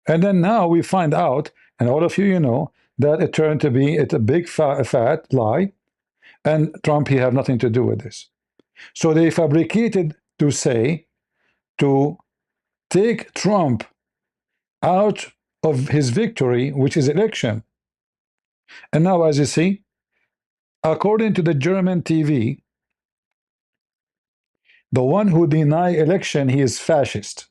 And then now we find out, and all of you, you know, that it turned to be a big fat lie, and Trump, he have nothing to do with this. So they fabricated to say, to take Trump out of his victory, which is election. And now, as you see, according to the German TV, the one who deny election, he is fascist.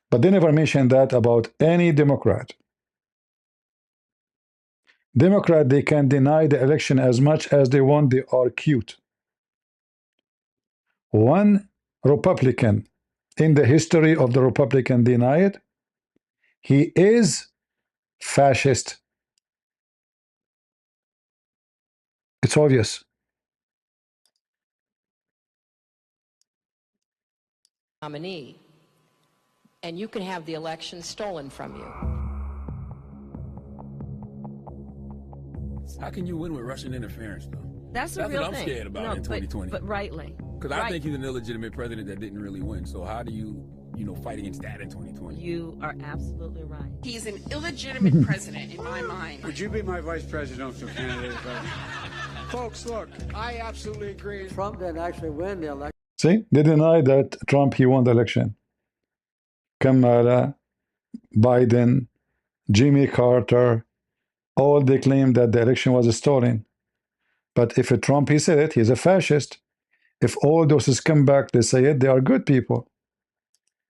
But they never mention that about any Democrat. Democrat, they can deny the election as much as they want. They are cute. One Republican in the history of the Republican deny it. He is fascist. It's obvious. Nominee, and you can have the election stolen from you. How can you win with Russian interference, though? That's the what real I'm thing. scared about in 2020. But rightly. Because I think he's an illegitimate president that didn't really win. So how do you fight against that in 2020? You are absolutely right. He's an illegitimate president in my mind. Would you be my vice presidential candidate? Folks, look, I absolutely agree. Trump didn't actually win the election. See, they deny that Trump, he won the election. Kamala, Biden, Jimmy Carter, all they claim that the election was stolen. But if a Trump, he said it, he's a fascist. If all those come back, they say it, they are good people.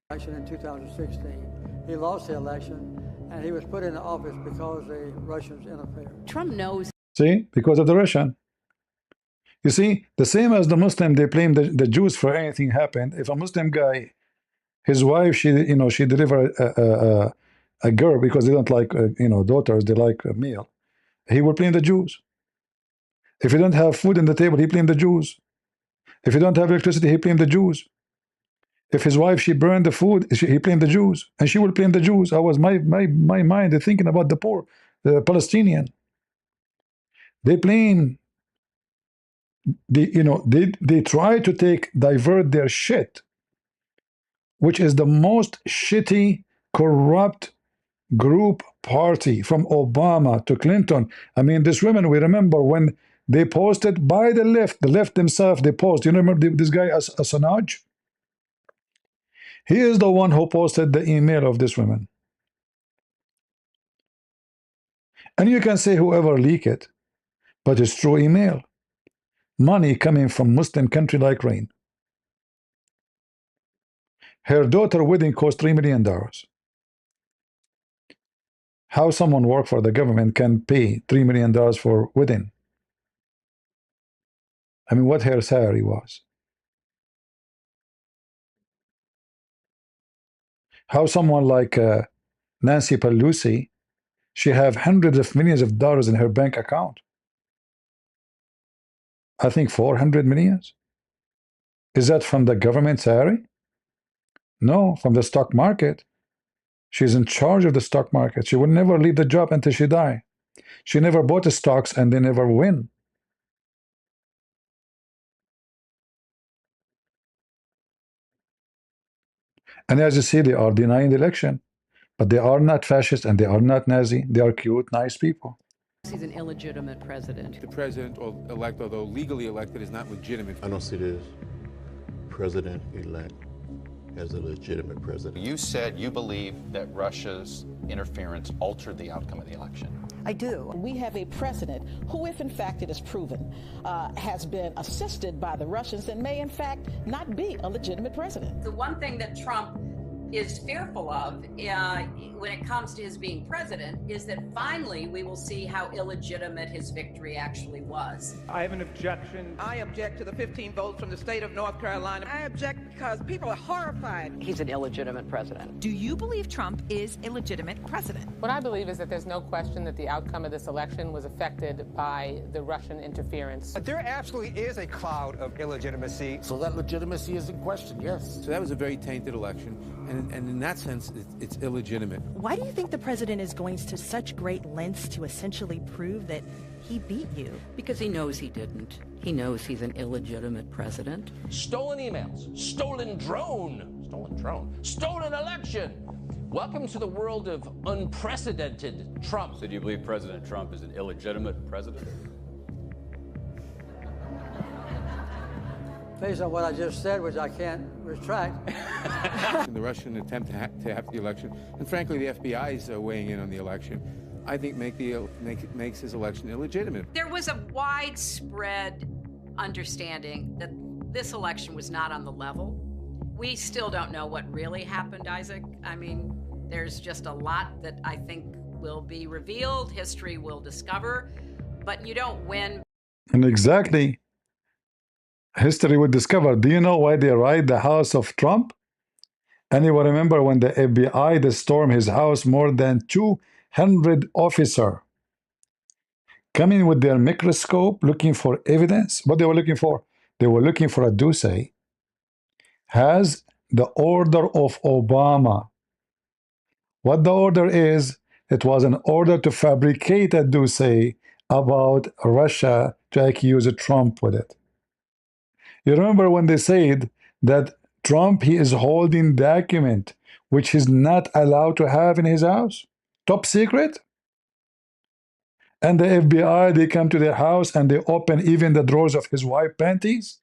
Election in 2016. He lost the election, and he was put into office because the Russians interfered. Trump knows. See, because of the Russian. You see, the same as the Muslim, they blame the Jews for anything happened. If a Muslim guy, his wife, she delivered a girl because they don't like daughters, they like a male. He will blame the Jews. If you don't have food on the table, he blame the Jews. If you don't have electricity, he blame the Jews. If his wife, she burned the food, he blamed the Jews, and she will blame the Jews. I was my mind thinking about the poor, the Palestinian. They blame. They try to divert their shit, which is the most shitty, corrupt group party from Obama to Clinton. I mean, these women, we remember when they posted by the left themselves, they post. You remember this guy, Assange? He is the one who posted the email of this woman. And you can say whoever leaked it, but it's true email. Money coming from Muslim country like rain. Her daughter wedding cost $3 million. How someone work for the government can pay $3 million for wedding? I mean, what her salary was. How someone like Nancy Pelosi, she have hundreds of millions of dollars in her bank account. I think 400 millions. Is that from the government salary? No, from the stock market. She's in charge of the stock market. She will never leave the job until she die. She never bought the stocks and they never win. And as you see, they are denying the election. But they are not fascist and they are not Nazi. They are cute, nice people. He's an illegitimate president. The president-elect, although legally elected, is not legitimate. I don't see this president-elect as a legitimate president. You said you believe that Russia's interference altered the outcome of the election. I do. We have a president who, if in fact it is proven, has been assisted by the Russians and may in fact not be a legitimate president. The one thing that Trump is fearful of when it comes to his being president is that finally we will see how illegitimate his victory actually was. I have an objection. I object to the 15 votes from the state of North Carolina. I object because people are horrified. He's an illegitimate president. Do you believe Trump is a legitimate president? What I believe is that there's no question that the outcome of this election was affected by the Russian interference. There absolutely is a cloud of illegitimacy. So that legitimacy is in question, yes. So that was a very tainted election, and in that sense, it's illegitimate. Why do you think the president is going to such great lengths to essentially prove that he beat you? Because he knows he didn't. He knows he's an illegitimate president. Stolen emails, stolen drone stolen drone, stolen election. Welcome to the world of unprecedented Trump. So do you believe President Trump is an illegitimate president? Based on what I just said, which I can't retract. The Russian attempt to have the election, and frankly, the FBI is weighing in on the election, I think makes his election illegitimate. There was a widespread understanding that this election was not on the level. We still don't know what really happened, Isaac. I mean, there's just a lot that I think will be revealed, history will discover, but you don't win. And exactly. History would discover. Do you know why they raid the house of Trump? Anyone remember when the FBI they stormed his house, more than 200 officers coming with their microscope looking for evidence? What they were looking for? They were looking for a dossier. Has the order of Obama. What the order is, it was an order to fabricate a dossier about Russia to accuse Trump with it. You remember when they said that Trump, he is holding document which he's not allowed to have in his house? Top secret? And the FBI, they come to their house and they open even the drawers of his wife's panties?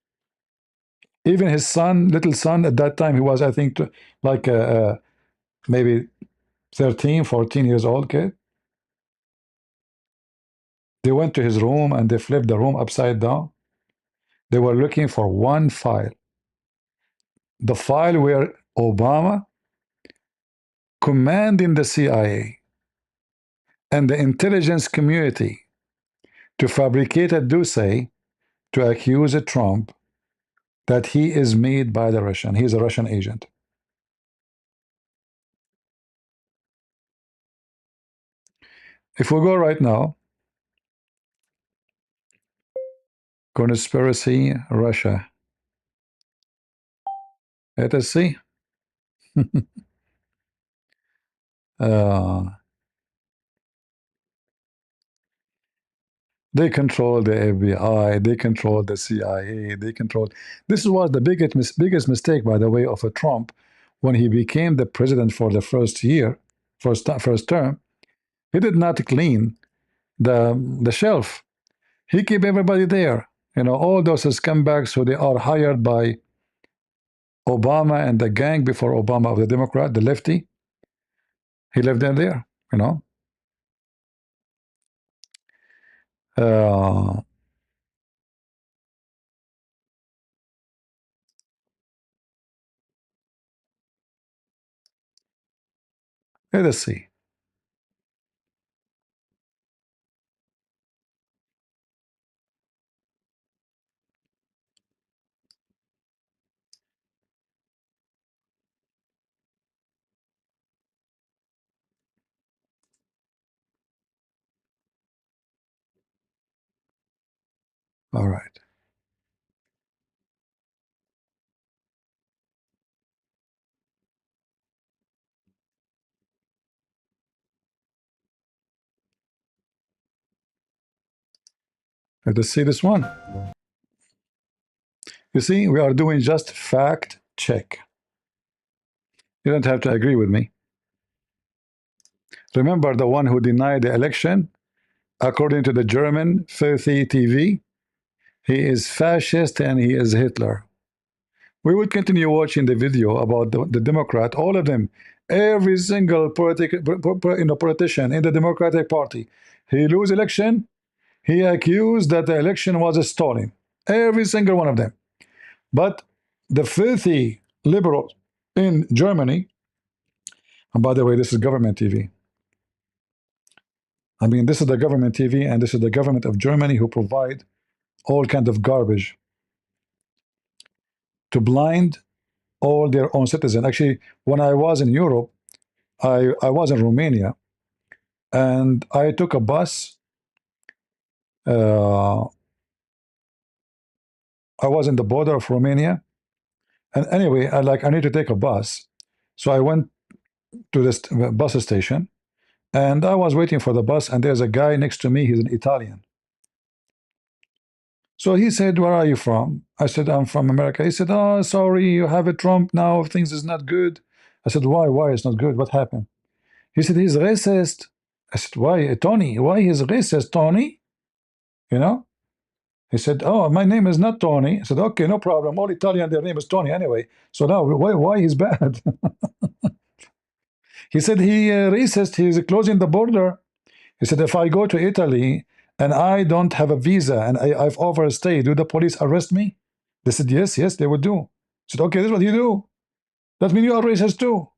Even his son, little son, at that time, he was, I think, like maybe 13, 14 years old kid. They went to his room and they flipped the room upside down. They were looking for one file. The file where Obama commanding the CIA and the intelligence community to fabricate a dossier to accuse Trump that he is made by the Russian. He's a Russian agent. If we go right now, conspiracy Russia. Let us see. They control the FBI, they control the CIA, they control... This was the biggest mistake, by the way, of a Trump when he became the president for the first term. He did not clean the shelf. He kept everybody there. You know, all those scumbags who they are hired by Obama and the gang before Obama of the Democrat, the lefty. He left them there, you know. Let us see. All right. Let us see this one. You see, we are doing just fact check. You don't have to agree with me. Remember the one who denied the election? According to the German filthy TV, he is fascist and he is Hitler. We will continue watching the video about the Democrat, all of them, every single politician in the Democratic Party. He lose election, he accused that the election was stolen. Every single one of them. But the filthy liberals in Germany, and by the way, this is government TV. I mean, this is the government TV, and this is the government of Germany who provide all kinds of garbage to blind all their own citizens. Actually, when I was in Europe, I was in Romania, and I took a bus. I was in the border of Romania, and anyway, I need to take a bus, so I went to this bus station, and I was waiting for the bus, and there's a guy next to me. He's an Italian. So he said, where are you from? I said, I'm from America. He said, oh, sorry, you have a Trump now, things is not good. I said, why it's not good? What happened? He said, he's racist. I said, why, Tony? Why he's racist, Tony? You know? He said, oh, my name is not Tony. I said, okay, no problem. All Italian, their name is Tony anyway. So now, why he's bad? He said, he racist, he's closing the border. He said, if I go to Italy and I don't have a visa and I've overstayed, do the police arrest me? They said, yes, they would do. I said, okay, this is what you do. That means you are racist too.